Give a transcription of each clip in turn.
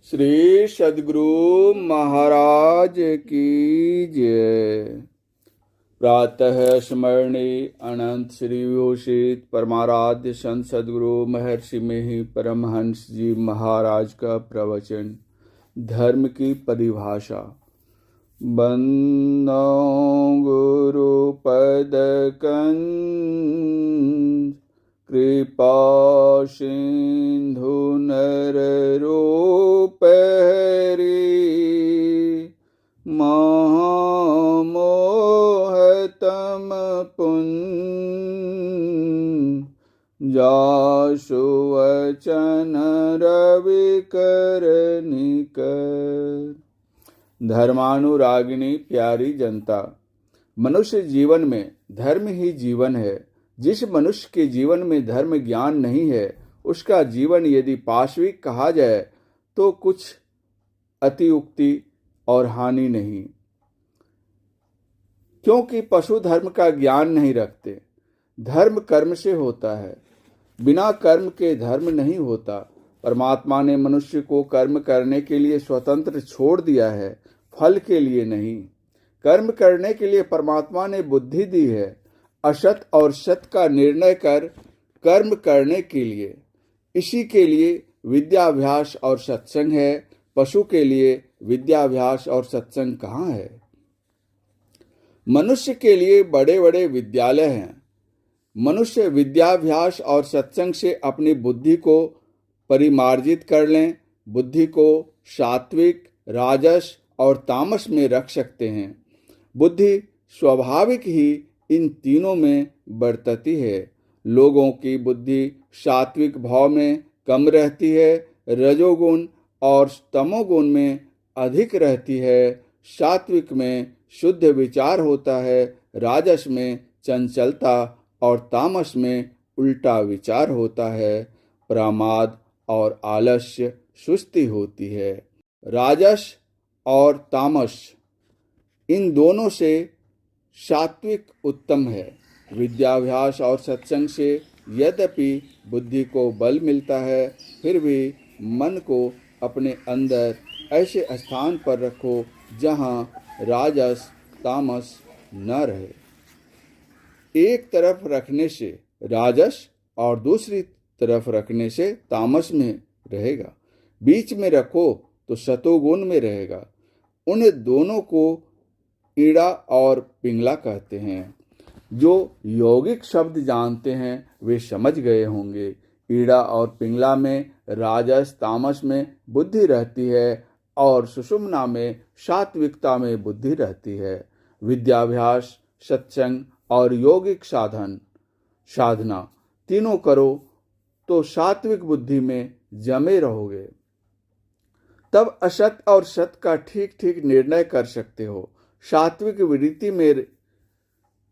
श्री सद्गुरु महाराज की जय। प्रातः स्मरणे अनंत श्री विभूषित परमाराध्य संत सद्गुरु महर्षि में परमहंस जी महाराज का प्रवचन। धर्म की परिभाषा। बंदो गुरु पद कंज कृपा सिंधु नर रूप हरि महामोह तम पुंज जासु वचन रवि कर निकर। धर्मानुरागिणी प्यारी जनता, मनुष्य जीवन में धर्म ही जीवन है। जिस मनुष्य के जीवन में धर्म ज्ञान नहीं है, उसका जीवन यदि पाशविक कहा जाए तो कुछ अतिउक्ति और हानि नहीं, क्योंकि पशु धर्म का ज्ञान नहीं रखते। धर्म कर्म से होता है, बिना कर्म के धर्म नहीं होता। परमात्मा ने मनुष्य को कर्म करने के लिए स्वतंत्र छोड़ दिया है, फल के लिए नहीं। कर्म करने के लिए परमात्मा ने बुद्धि दी है, असत और सत का निर्णय कर कर्म करने के लिए। इसी के लिए विद्याभ्यास और सत्संग है। पशु के लिए विद्याभ्यास और सत्संग कहाँ है? मनुष्य के लिए बड़े बड़े विद्यालय हैं। मनुष्य विद्याभ्यास और सत्संग से अपनी बुद्धि को परिमार्जित कर लें। बुद्धि को सात्विक, राजस और तामस में रख सकते हैं। बुद्धि स्वाभाविक ही इन तीनों में बरतती है। लोगों की बुद्धि सात्विक भाव में कम रहती है, रजोगुण और तमोगुण में अधिक रहती है। सात्विक में शुद्ध विचार होता है, राजस में चंचलता और तामस में उल्टा विचार होता है। प्रमाद और आलस्य सुस्ती होती है। राजस और तामस इन दोनों से सात्विक उत्तम है। विद्याभ्यास और सत्संग से यद्यपि बुद्धि को बल मिलता है, फिर भी मन को अपने अंदर ऐसे स्थान पर रखो जहाँ राजस तामस न रहे। एक तरफ रखने से राजस और दूसरी तरफ रखने से तामस में रहेगा। बीच में रखो तो सतोगुण में रहेगा। उन दोनों को ईड़ा और पिंगला कहते हैं। जो यौगिक शब्द जानते हैं वे समझ गए होंगे। ईड़ा और पिंगला में राजस तामस में बुद्धि रहती है और सुषुम्ना में सात्विकता में बुद्धि रहती है। विद्याभ्यास, सत्संग और यौगिक साधना तीनों करो तो सात्विक बुद्धि में जमे रहोगे। तब असत और सत का ठीक ठीक निर्णय कर सकते हो। सात्विक वृत्ति में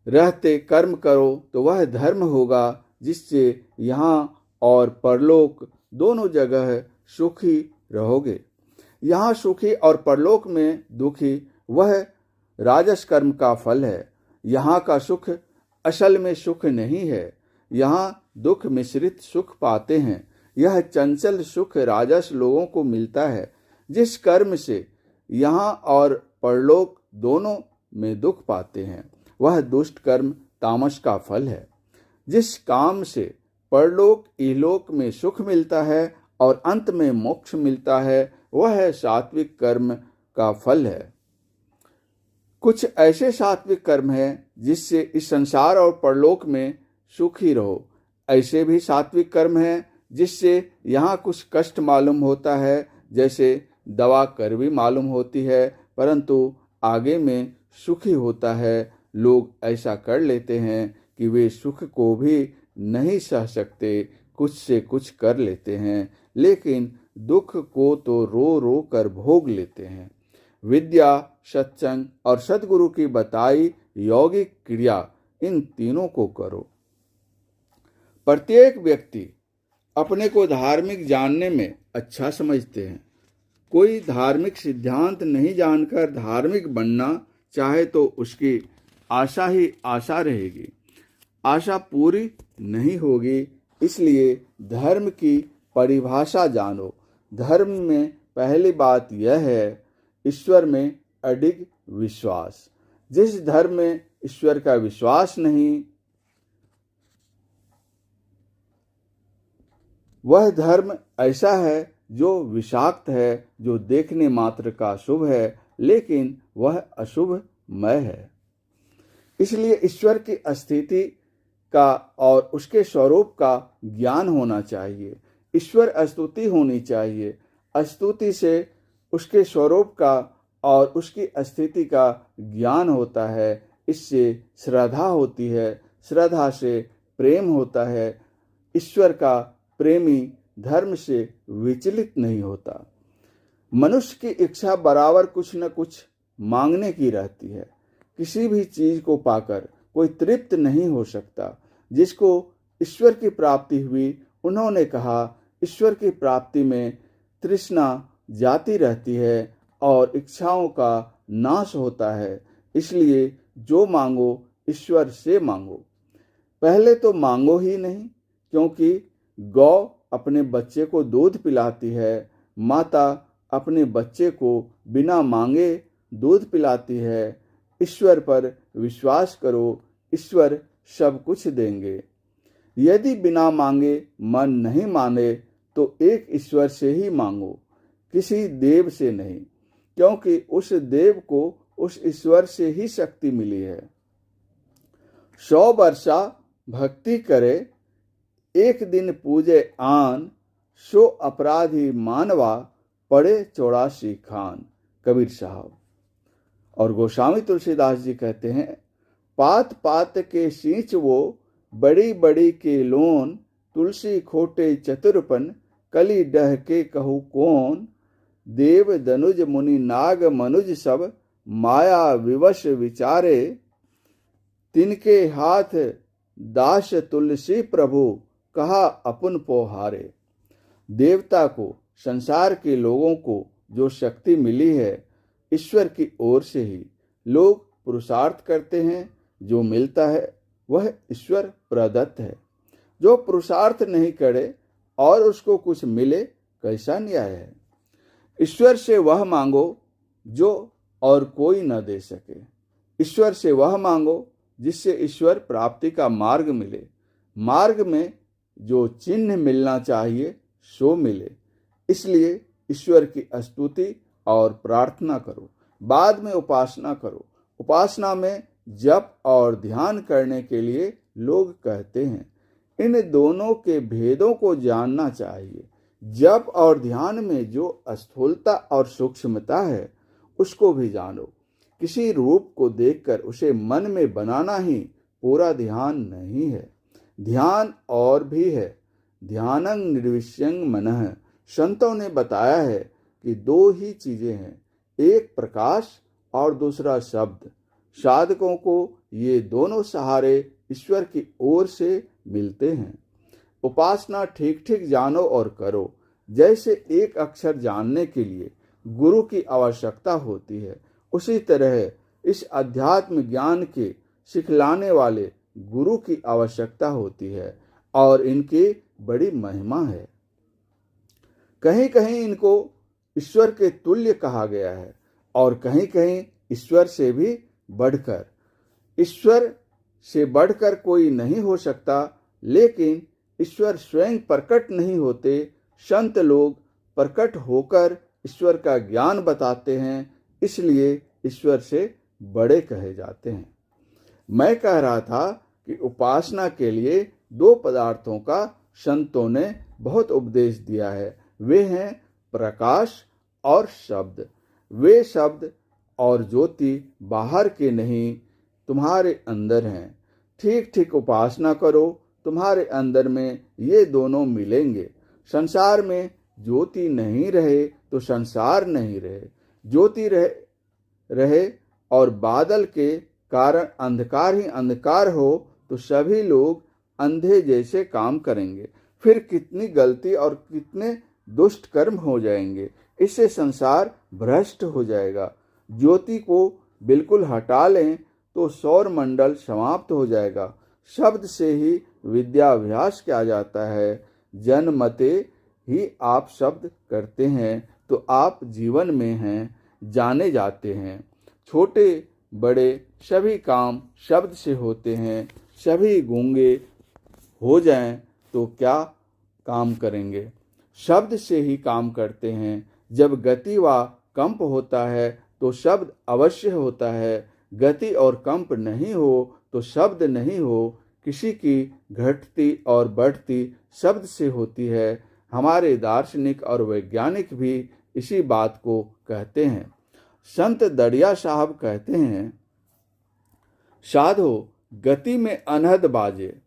रहते कर्म करो तो वह धर्म होगा, जिससे यहाँ और परलोक दोनों जगह सुखी रहोगे। यहाँ सुखी और परलोक में दुखी, वह राजस कर्म का फल है। यहाँ का सुख असल में सुख नहीं है। यहाँ दुख मिश्रित सुख पाते हैं। यह चंचल सुख राजस लोगों को मिलता है। जिस कर्म से यहाँ और परलोक दोनों में दुख पाते हैं, वह दुष्ट कर्म तामस का फल है। जिस काम से परलोक इहलोक में सुख मिलता है और अंत में मोक्ष मिलता है, वह सात्विक कर्म का फल है। कुछ ऐसे सात्विक कर्म हैं जिससे इस संसार और परलोक में सुखी रहो। ऐसे भी सात्विक कर्म हैं जिससे यहाँ कुछ कष्ट मालूम होता है, जैसे दवा कड़वी मालूम होती है परंतु आगे में सुखी होता है। लोग ऐसा कर लेते हैं कि वे सुख को भी नहीं सह सकते, कुछ से कुछ कर लेते हैं, लेकिन दुख को तो रो रो कर भोग लेते हैं। विद्या, सत्संग और सद्गुरु की बताई यौगिक क्रिया, इन तीनों को करो। प्रत्येक व्यक्ति अपने को धार्मिक जानने में अच्छा समझते हैं। कोई धार्मिक सिद्धांत नहीं जानकर धार्मिक बनना चाहे तो उसकी आशा ही आशा रहेगी, आशा पूरी नहीं होगी। इसलिए धर्म की परिभाषा जानो। धर्म में पहली बात यह है ईश्वर में अडिग विश्वास। जिस धर्म में ईश्वर का विश्वास नहीं, वह धर्म ऐसा है जो विषाक्त है, जो देखने मात्र का शुभ है, लेकिन वह अशुभमय है। इसलिए ईश्वर की अस्तित्व का और उसके स्वरूप का ज्ञान होना चाहिए। ईश्वर स्तुति होनी चाहिए। स्तुति से उसके स्वरूप का और उसकी अस्तित्व का ज्ञान होता है। इससे श्रद्धा होती है, श्रद्धा से प्रेम होता है। ईश्वर का प्रेमी धर्म से विचलित नहीं होता। मनुष्य की इच्छा बराबर कुछ न कुछ मांगने की रहती है। किसी भी चीज को पाकर कोई तृप्त नहीं हो सकता। जिसको ईश्वर की प्राप्ति हुई, उन्होंने कहा, ईश्वर की प्राप्ति में तृष्णा जाती रहती है और इच्छाओं का नाश होता है। इसलिए जो मांगो ईश्वर से मांगो। पहले तो मांगो ही नहीं, क्योंकि गौ अपने बच्चे को दूध पिलाती है, माता अपने बच्चे को बिना मांगे दूध पिलाती है। ईश्वर पर विश्वास करो, ईश्वर सब कुछ देंगे। यदि बिना मांगे मन नहीं माने तो एक ईश्वर से ही मांगो, किसी देव से नहीं, क्योंकि उस देव को उस ईश्वर से ही शक्ति मिली है। 100 वर्षा भक्ति करे, एक दिन पूजे आन, सो अपराधी मानवा, पड़े 84 खान। कबीर साहब। और गोस्वामी तुलसीदास जी कहते हैं, पात पात के सींच वो, बड़ी बड़ी के लोन, तुलसी खोटे चतुरपन, कली डह के कहू कौन। देव दनुज मुनि नाग मनुज सब, माया विवश विचारे, तिनके हाथ दास तुलसी प्रभु, कहा अपन पोहारे। देवता को, संसार के लोगों को जो शक्ति मिली है, ईश्वर की ओर से ही लोग पुरुषार्थ करते हैं। जो मिलता है वह ईश्वर प्रदत्त है। जो पुरुषार्थ नहीं करे और उसको कुछ मिले, कैसा न्याय है। ईश्वर से वह मांगो जो और कोई न दे सके। ईश्वर से वह मांगो जिससे ईश्वर प्राप्ति का मार्ग मिले। मार्ग में जो चिन्ह मिलना चाहिए सो मिले। इसलिए ईश्वर की स्तुति और प्रार्थना करो, बाद में उपासना करो। उपासना में जप और ध्यान करने के लिए लोग कहते हैं। इन दोनों के भेदों को जानना चाहिए। जप और ध्यान में जो स्थूलता और सूक्ष्मता है, उसको भी जानो। किसी रूप को देखकर उसे मन में बनाना ही पूरा ध्यान नहीं है। ध्यान और भी है। ध्यानं निर्विष्यं मनः। संतों ने बताया है कि 2 ही चीजें हैं, एक प्रकाश और दूसरा शब्द। साधकों को ये दोनों सहारे ईश्वर की ओर से मिलते हैं। उपासना ठीक ठीक जानो और करो। जैसे एक अक्षर जानने के लिए गुरु की आवश्यकता होती है, उसी तरह इस अध्यात्म ज्ञान के सिखलाने वाले गुरु की आवश्यकता होती है और इनकी बड़ी महिमा है। कहीं कहीं इनको ईश्वर के तुल्य कहा गया है और कहीं कहीं ईश्वर से भी बढ़कर। ईश्वर से बढ़कर कोई नहीं हो सकता, लेकिन ईश्वर स्वयं प्रकट नहीं होते। संत लोग प्रकट होकर ईश्वर का ज्ञान बताते हैं, इसलिए ईश्वर से बड़े कहे जाते हैं। मैं कह रहा था कि उपासना के लिए 2 पदार्थों का संतों ने बहुत उपदेश दिया है। वे हैं प्रकाश और शब्द। वे शब्द और ज्योति बाहर के नहीं, तुम्हारे अंदर हैं। ठीक ठीक उपासना करो, तुम्हारे अंदर में ये दोनों मिलेंगे। संसार में ज्योति नहीं रहे तो संसार नहीं रहे। ज्योति रहे और बादल के कारण अंधकार ही अंधकार हो तो सभी लोग अंधे जैसे काम करेंगे। फिर कितनी गलती और कितने दुष्ट कर्म हो जाएंगे। इससे संसार भ्रष्ट हो जाएगा। ज्योति को बिल्कुल हटा लें तो सौर मंडल समाप्त हो जाएगा। शब्द से ही विद्याभ्यास किया जाता है। जनमते ही आप शब्द करते हैं तो आप जीवन में हैं, जाने जाते हैं। छोटे बड़े सभी काम शब्द से होते हैं। सभी गूंगे हो जाएं तो क्या काम करेंगे? शब्द से ही काम करते हैं। जब गति व कंप होता है तो शब्द अवश्य होता है। गति और कंप नहीं हो तो शब्द नहीं हो। किसी की घटती और बढ़ती शब्द से होती है। हमारे दार्शनिक और वैज्ञानिक भी इसी बात को कहते हैं। संत दड़िया साहब कहते हैं, साधो गति में अनहद बाजे।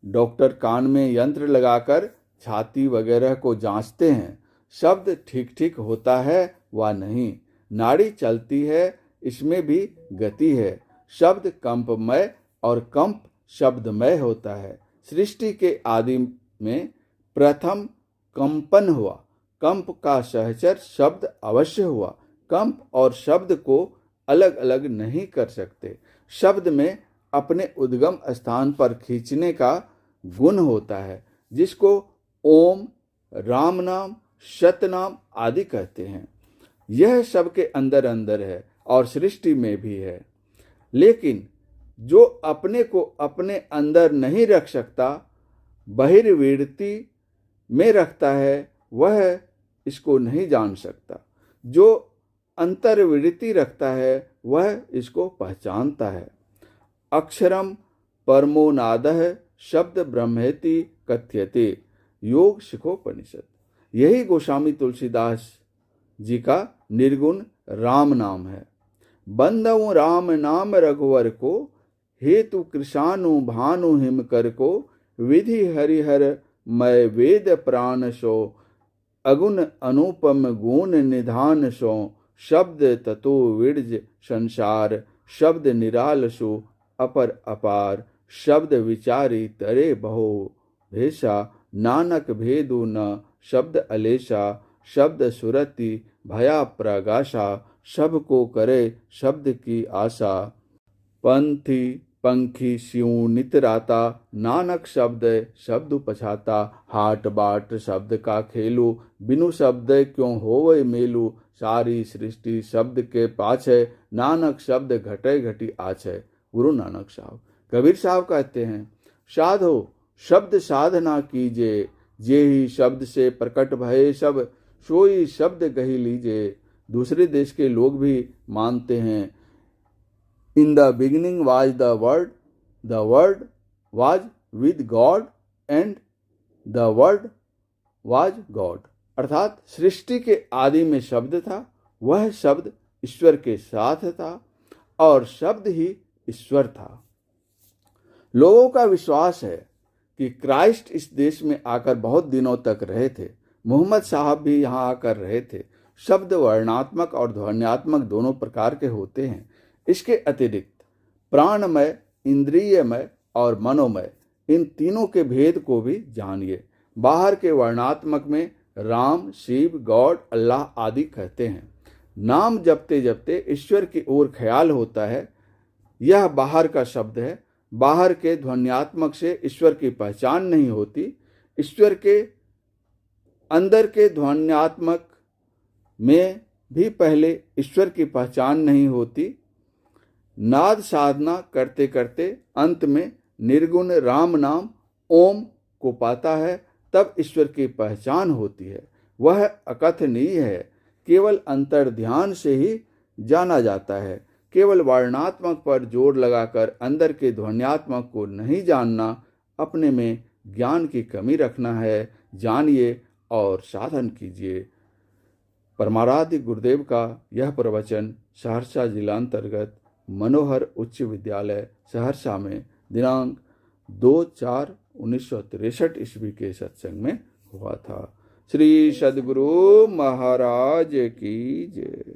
डॉक्टर कान में यंत्र लगाकर छाती वगैरह को जांचते हैं, शब्द ठीक ठीक होता है व नहीं। नाड़ी चलती है, इसमें भी गति है। शब्द कंपमय और कंप शब्दमय होता है। सृष्टि के आदि में प्रथम कंपन हुआ। कंप का सहचर शब्द अवश्य हुआ। कंप और शब्द को अलग अलग नहीं कर सकते। शब्द में अपने उद्गम स्थान पर खींचने का गुण होता है, जिसको ओम, राम नाम, सतनाम आदि कहते हैं। यह सबके अंदर अंदर है और सृष्टि में भी है। लेकिन जो अपने को अपने अंदर नहीं रख सकता, बहिर्वृत्ति में रखता है, वह इसको नहीं जान सकता। जो अंतर्वृत्ति रखता है वह इसको पहचानता है। अक्षरम परमो नादः शब्द ब्रह्मेति कथ्यते, योग शिखोपनिषद। यही गोस्वामी तुलसीदास जी का निर्गुण राम नाम है। बंधु राम नाम रघुवर को, हेतु कृषाणु भानु हिमकर को। विधि हरिहर मय वेद प्राण सो, अगुण अनुपम गुण निधान सो। शब्द ततो विरज संसार, शब्द निराल सो अपर अपार। शब्द विचारी तरे बहु भेषा, नानक भेदु न शब्द अलेशा। शब्द सुरति भया प्रगाशा, सबको करे शब्द की आशा। पंथी पंखी स्यों नित राता, नानक शब्द शब्द पछाता। हाट बाट शब्द का खेलू, बिनु शब्द क्यों होवे मेलू। सारी सृष्टि शब्द के पाछे, नानक शब्द घटे घटी आछे। गुरु नानक साहब। कबीर साहब कहते हैं, साधो शब्द साधना कीजे, जे ही शब्द से प्रकट भये सब, सोई शब्द कही लीजे। दूसरे देश के लोग भी मानते हैं, In the beginning was the word was with God and the word was God। अर्थात सृष्टि के आदि में शब्द था, वह शब्द ईश्वर के साथ था और शब्द ही ईश्वर था। लोगों का विश्वास है कि क्राइस्ट इस देश में आकर बहुत दिनों तक रहे थे। मोहम्मद साहब भी यहाँ आकर रहे थे। शब्द वर्णात्मक और ध्वन्यात्मक दोनों प्रकार के होते हैं। इसके अतिरिक्त प्राणमय, इंद्रियमय और मनोमय, इन तीनों के भेद को भी जानिए। बाहर के वर्णात्मक में राम, शिव, गॉड, अल्लाह आदि कहते हैं। नाम जपते जपते ईश्वर की ओर ख्याल होता है, यह बाहर का शब्द है। बाहर के ध्वन्यात्मक से ईश्वर की पहचान नहीं होती। ईश्वर के अंदर के ध्वन्यात्मक में भी पहले ईश्वर की पहचान नहीं होती। नाद साधना करते करते अंत में निर्गुण राम नाम ओम को पाता है, तब ईश्वर की पहचान होती है। वह अकथनीय है, केवल अंतर ध्यान से ही जाना जाता है। केवल वर्णात्मक पर जोर लगाकर अंदर के ध्वन्यात्मक को नहीं जानना, अपने में ज्ञान की कमी रखना है। जानिए और साधन कीजिए। परमाराध्य गुरुदेव का यह प्रवचन सहरसा जिलांतर्गत मनोहर उच्च विद्यालय सहरसा में दिनांक 2/4/1963 ईस्वी के सत्संग में हुआ था। श्री सद्गुरु महाराज की जय।